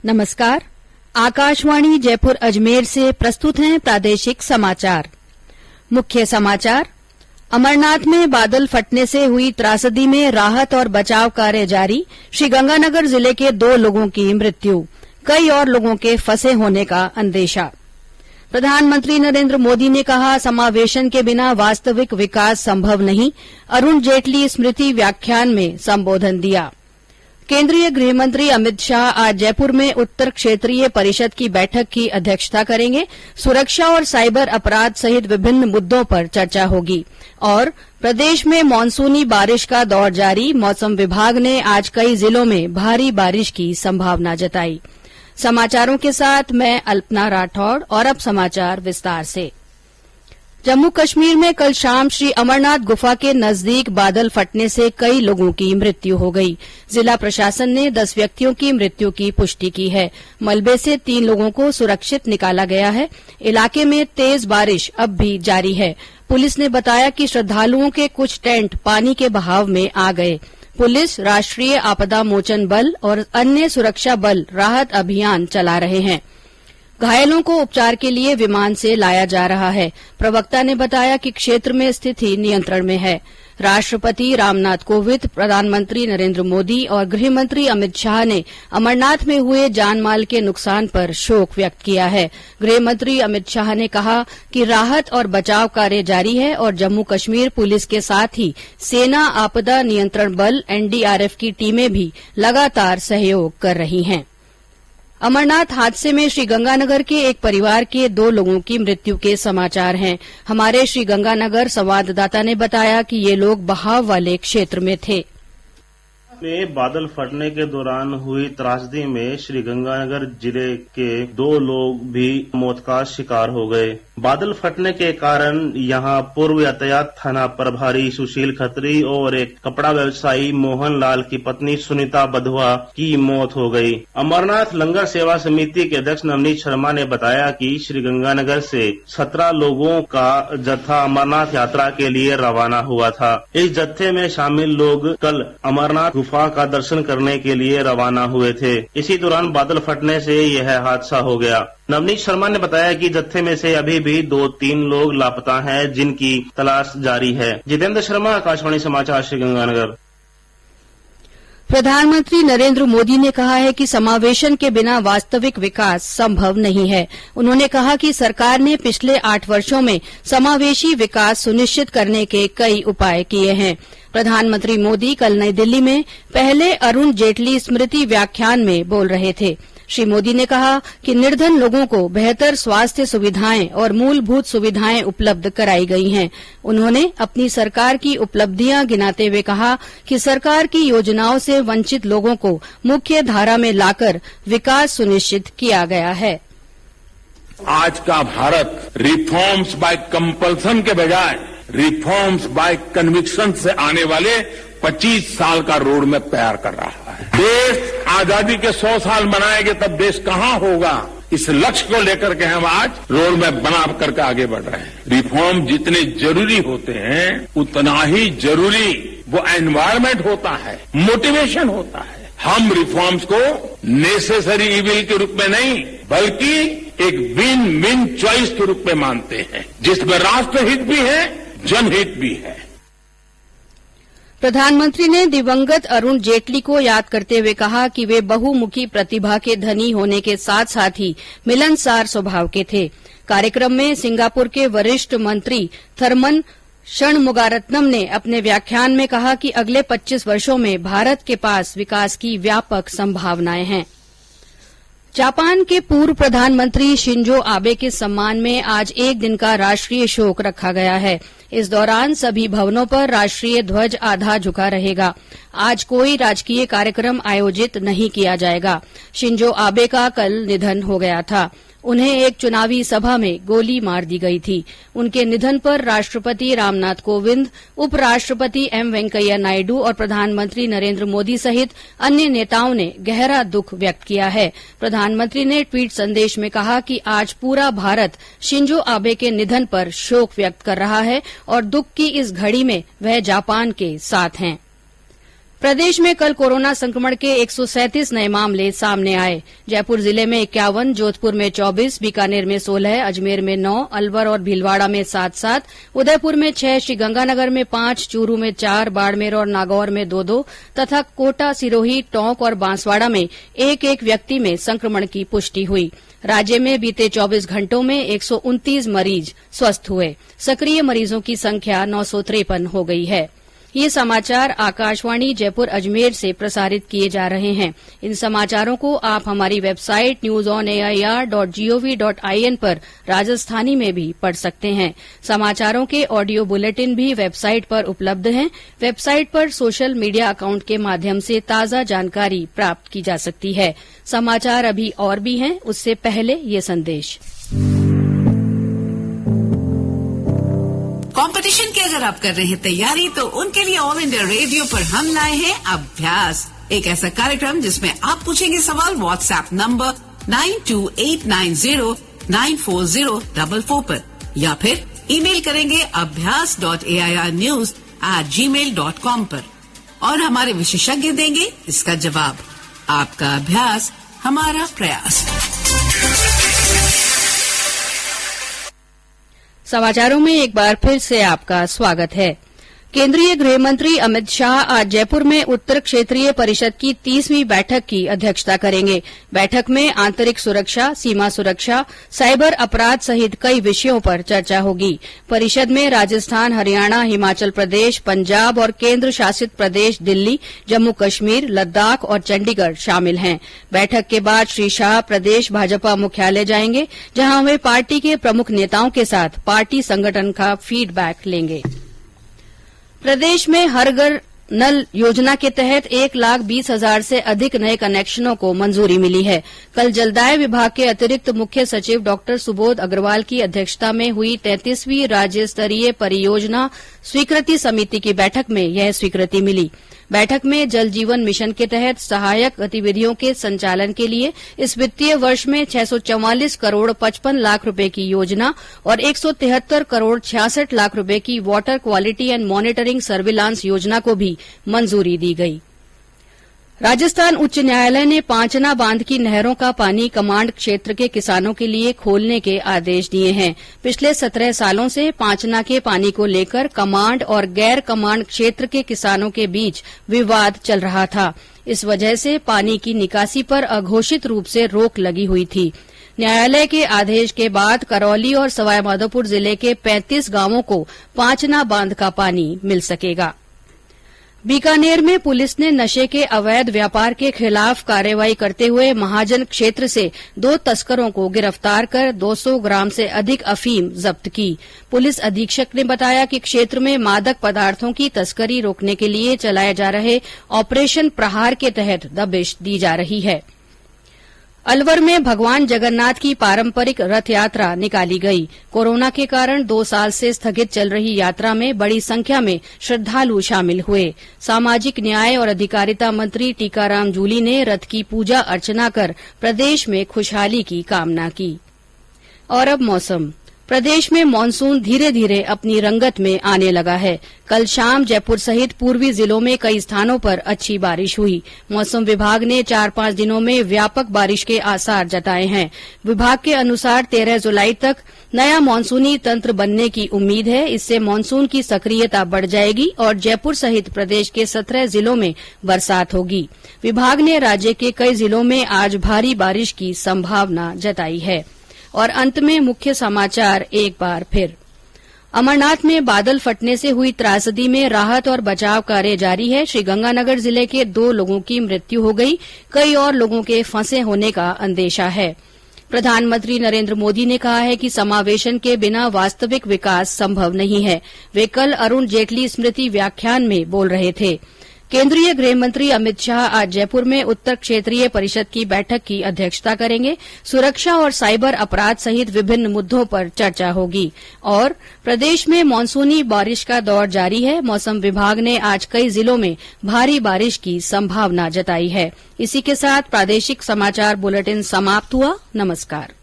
नमस्कार। आकाशवाणी जयपुर अजमेर से प्रस्तुत हैं प्रादेशिक समाचार। मुख्य समाचार। अमरनाथ में बादल फटने से हुई त्रासदी में राहत और बचाव कार्य जारी। श्रीगंगानगर जिले के 2 लोगों की मृत्यु, कई और लोगों के फंसे होने का अंदेशा। प्रधानमंत्री नरेंद्र मोदी ने कहा, समावेशन के बिना वास्तविक विकास संभव नहीं। अरुण जेटली स्मृति व्याख्यान में संबोधन दिया। केंद्रीय गृहमंत्री अमित शाह आज जयपुर में उत्तर क्षेत्रीय परिषद की बैठक की अध्यक्षता करेंगे। सुरक्षा और साइबर अपराध सहित विभिन्न मुद्दों पर चर्चा होगी। और प्रदेश में मानसूनी बारिश का दौर जारी। मौसम विभाग ने आज कई जिलों में भारी बारिश की संभावना जताई। समाचारों के साथ मैं अल्पना राठौड़ और अब समाचार विस्तार से। जम्मू कश्मीर में कल शाम श्री अमरनाथ गुफा के नजदीक बादल फटने से कई लोगों की मृत्यु हो गई। जिला प्रशासन ने 10 व्यक्तियों की मृत्यु की पुष्टि की है। मलबे से 3 लोगों को सुरक्षित निकाला गया है। इलाके में तेज बारिश अब भी जारी है। पुलिस ने बताया कि श्रद्धालुओं के कुछ टेंट पानी के बहाव में आ गए। पुलिस, राष्ट्रीय आपदा मोचन बल और अन्य सुरक्षा बल राहत अभियान चला रहे हैं। घायलों को उपचार के लिए विमान से लाया जा रहा है। प्रवक्ता ने बताया कि क्षेत्र में स्थिति नियंत्रण में है। राष्ट्रपति रामनाथ कोविंद, प्रधानमंत्री नरेंद्र मोदी और गृहमंत्री अमित शाह ने अमरनाथ में हुए जानमाल के नुकसान पर शोक व्यक्त किया है। गृहमंत्री अमित शाह ने कहा कि राहत और बचाव कार्य जारी है और जम्मू कश्मीर पुलिस के साथ ही सेना, आपदा नियंत्रण बल, एनडीआरएफ की टीमें भी लगातार सहयोग कर रही हैं। अमरनाथ हादसे में श्रीगंगानगर के एक परिवार के 2 लोगों की मृत्यु के समाचार हैं। हमारे श्रीगंगानगर संवाददाता ने बताया कि ये लोग बहाव वाले क्षेत्र में थे। में बादल फटने के दौरान हुई त्रासदी में श्रीगंगानगर जिले के 2 लोग भी मौत का शिकार हो गए। बादल फटने के कारण यहां पूर्व यातायात थाना प्रभारी सुशील खत्री और एक कपड़ा व्यवसायी मोहन लाल की पत्नी सुनीता बधवा की मौत हो गई। अमरनाथ लंगर सेवा समिति के अध्यक्ष नवनीत शर्मा ने बताया कि श्रीगंगानगर से 17 लोगों का जत्था अमरनाथ यात्रा के लिए रवाना हुआ था। इस जत्थे में शामिल लोग कल अमरनाथ गुफा का दर्शन करने के लिए रवाना हुए थे। इसी दौरान बादल फटने से यह हादसा हो गया। नवनीत शर्मा ने बताया कि जत्थे में से अभी भी 2-3 लोग लापता हैं, जिनकी तलाश जारी है। जितेंद्र शर्मा, आकाशवाणी समाचार, श्रीगंगानगर। प्रधानमंत्री नरेंद्र मोदी ने कहा है कि समावेशन के बिना वास्तविक विकास संभव नहीं है। उन्होंने कहा कि सरकार ने पिछले 8 वर्षों में समावेशी विकास सुनिश्चित करने के कई उपाय किए हैं। प्रधानमंत्री मोदी कल नई दिल्ली में पहले अरुण जेटली स्मृति व्याख्यान में बोल रहे थे। श्री मोदी ने कहा कि निर्धन लोगों को बेहतर स्वास्थ्य सुविधाएं और मूलभूत सुविधाएं उपलब्ध कराई गई हैं। उन्होंने अपनी सरकार की उपलब्धियां गिनाते हुए कहा कि सरकार की योजनाओं से वंचित लोगों को मुख्य धारा में लाकर विकास सुनिश्चित किया गया है। आज का भारत रिफॉर्म्स बाय कंपल्सन के बजाय रिफॉर्म्स बाय कन्विक्शन से आने वाले 25 साल का रोड मैप तैयार कर रहा है। देश आजादी के 100 साल मनाएंगे तब देश कहां होगा, इस लक्ष्य को लेकर के हम आज रोड मैप बना करके आगे बढ़ रहे हैं। रिफॉर्म जितने जरूरी होते हैं उतना ही जरूरी वो एनवायरमेंट होता है, मोटिवेशन होता है। हम रिफॉर्म्स को नेसेसरी इविल के रूप में नहीं बल्कि एक विन विन चॉइस के रूप में मानते हैं, जिसमें राष्ट्रहित भी है, जनहित भी है। प्रधानमंत्री ने दिवंगत अरुण जेटली को याद करते हुए कहा कि वे बहुमुखी प्रतिभा के धनी होने के साथ साथ ही मिलनसार स्वभाव के थे। कार्यक्रम में सिंगापुर के वरिष्ठ मंत्री थरमन षणमुगारत्नम ने अपने व्याख्यान में कहा कि अगले 25 वर्षों में भारत के पास विकास की व्यापक संभावनाएं हैं। जापान के पूर्व प्रधानमंत्री शिंजो आबे के सम्मान में आज एक दिन का राष्ट्रीय शोक रखा गया है। इस दौरान सभी भवनों पर राष्ट्रीय ध्वज आधा झुका रहेगा। आज कोई राजकीय कार्यक्रम आयोजित नहीं किया जाएगा। शिंजो आबे का कल निधन हो गया था। उन्हें एक चुनावी सभा में गोली मार दी गई थी। उनके निधन पर राष्ट्रपति रामनाथ कोविंद, उपराष्ट्रपति एम वेंकैया नायडू और प्रधानमंत्री नरेंद्र मोदी सहित अन्य नेताओं ने गहरा दुख व्यक्त किया है। प्रधानमंत्री ने ट्वीट संदेश में कहा कि आज पूरा भारत शिंजो आबे के निधन पर शोक व्यक्त कर रहा है और दुख की इस घड़ी में वह जापान के साथ हैं। प्रदेश में कल कोरोना संक्रमण के 137 नए मामले सामने आए। जयपुर जिले में 51, जोधपुर में 24, बीकानेर में 16, अजमेर में 9, अलवर और भीलवाड़ा में 7-7, उदयपुर में 6, श्रीगंगानगर में 5, चूरू में 4, बाड़मेर और नागौर में 2-2 तथा कोटा, सिरोही, टोंक और बांसवाड़ा में 1-1 व्यक्ति में संक्रमण की पुष्टि हुई। राज्य में बीते 24 घंटों में 129 मरीज स्वस्थ हुए। सक्रिय मरीजों की संख्या 953 हो गई है। ये समाचार आकाशवाणी जयपुर अजमेर से प्रसारित किए जा रहे हैं। इन समाचारों को आप हमारी वेबसाइट newsonair.gov.in पर राजस्थानी में भी पढ़ सकते हैं। समाचारों के ऑडियो बुलेटिन भी वेबसाइट पर उपलब्ध हैं। वेबसाइट पर सोशल मीडिया अकाउंट के माध्यम से ताजा जानकारी प्राप्त की जा सकती है। समाचार अभी और भी हैं, उससे पहले ये संदेश। कंपटीशन की अगर आप कर रहे हैं तैयारी, तो उनके लिए ऑल इंडिया रेडियो पर हम लाए हैं अभ्यास, एक ऐसा कार्यक्रम जिसमें आप पूछेंगे सवाल व्हाट्सएप नंबर 9289094044 पर, या फिर ईमेल करेंगे abhyas.airnews@gmail.com पर, और हमारे विशेषज्ञ देंगे इसका जवाब। आपका अभ्यास हमारा प्रयास। समाचारों में एक बार फिर से आपका स्वागत है। केंद्रीय गृह मंत्री अमित शाह आज जयपुर में उत्तर क्षेत्रीय परिषद की 30वीं बैठक की अध्यक्षता करेंगे। बैठक में आंतरिक सुरक्षा, सीमा सुरक्षा, साइबर अपराध सहित कई विषयों पर चर्चा होगी। परिषद में राजस्थान, हरियाणा, हिमाचल प्रदेश, पंजाब और केंद्र शासित प्रदेश दिल्ली, जम्मू कश्मीर, लद्दाख और चंडीगढ़ शामिल हैं। बैठक के बाद श्री शाह प्रदेश भाजपा मुख्यालय जाएंगे, जहां वे पार्टी के प्रमुख नेताओं के साथ पार्टी संगठन का फीडबैक लेंगे। प्रदेश में हर घर नल योजना के तहत 1,20,000 से अधिक नए कनेक्शनों को मंजूरी मिली है। कल जलदाय विभाग के अतिरिक्त मुख्य सचिव डॉ सुबोध अग्रवाल की अध्यक्षता में हुई 33वीं राज्य स्तरीय परियोजना स्वीकृति समिति की बैठक में यह स्वीकृति मिली। बैठक में जल जीवन मिशन के तहत सहायक गतिविधियों के संचालन के लिए इस वित्तीय वर्ष में 644 करोड़ 55 लाख रुपए की योजना और 173 करोड़ 66 लाख रुपए की water quality and monitoring surveillance योजना को भी मंजूरी दी गई। राजस्थान उच्च न्यायालय ने पांचना बांध की नहरों का पानी कमांड क्षेत्र के किसानों के लिए खोलने के आदेश दिए हैं। पिछले 17 सालों से पांचना के पानी को लेकर कमांड और गैर कमांड क्षेत्र के किसानों के बीच विवाद चल रहा था। इस वजह से पानी की निकासी पर अघोषित रूप से रोक लगी हुई थी। न्यायालय के आदेश के बाद करौली और सवाईमाधोपुर जिले के 35 गांवों को पांचना बांध का पानी मिल सकेगा। बीकानेर में पुलिस ने नशे के अवैध व्यापार के खिलाफ कार्रवाई करते हुए महाजन क्षेत्र से 2 तस्करों को गिरफ्तार कर 200 ग्राम से अधिक अफीम जब्त की। पुलिस अधीक्षक ने बताया कि क्षेत्र में मादक पदार्थों की तस्करी रोकने के लिए चलाए जा रहे ऑपरेशन प्रहार के तहत दबिश दी जा रही है। अलवर में भगवान जगन्नाथ की पारंपरिक रथ यात्रा निकाली गई। कोरोना के कारण 2 साल से स्थगित चल रही यात्रा में बड़ी संख्या में श्रद्धालु शामिल हुए। सामाजिक न्याय और अधिकारिता मंत्री टीकाराम जूली ने रथ की पूजा अर्चना कर प्रदेश में खुशहाली की कामना की। और अब मौसम। प्रदेश में मानसून धीरे धीरे अपनी रंगत में आने लगा है। कल शाम जयपुर सहित पूर्वी जिलों में कई स्थानों पर अच्छी बारिश हुई। मौसम विभाग ने 4-5 दिनों में व्यापक बारिश के आसार जताए हैं। विभाग के अनुसार 13 जुलाई तक नया मानसूनी तंत्र बनने की उम्मीद है। इससे मानसून की सक्रियता बढ़ जाएगी और जयपुर सहित प्रदेश के 17 जिलों में बरसात होगी। विभाग ने राज्य के कई जिलों में आज भारी बारिश की संभावना जताई है। और अंत में मुख्य समाचार एक बार फिर। अमरनाथ में बादल फटने से हुई त्रासदी में राहत और बचाव कार्य जारी है। श्रीगंगानगर जिले के 2 लोगों की मृत्यु हो गई। कई और लोगों के फंसे होने का अंदेशा है। प्रधानमंत्री नरेंद्र मोदी ने कहा है कि समावेशन के बिना वास्तविक विकास संभव नहीं है। वे कल अरुण जेटली स्मृति व्याख्यान में बोल रहे थे। केंद्रीय गृह मंत्री अमित शाह आज जयपुर में उत्तर क्षेत्रीय परिषद की बैठक की अध्यक्षता करेंगे। सुरक्षा और साइबर अपराध सहित विभिन्न मुद्दों पर चर्चा होगी। और प्रदेश में मानसूनी बारिश का दौर जारी है। मौसम विभाग ने आज कई जिलों में भारी बारिश की संभावना जताई है। इसी के साथ प्रादेशिक समाचार बुलेटिन समाप्त हुआ। नमस्कार।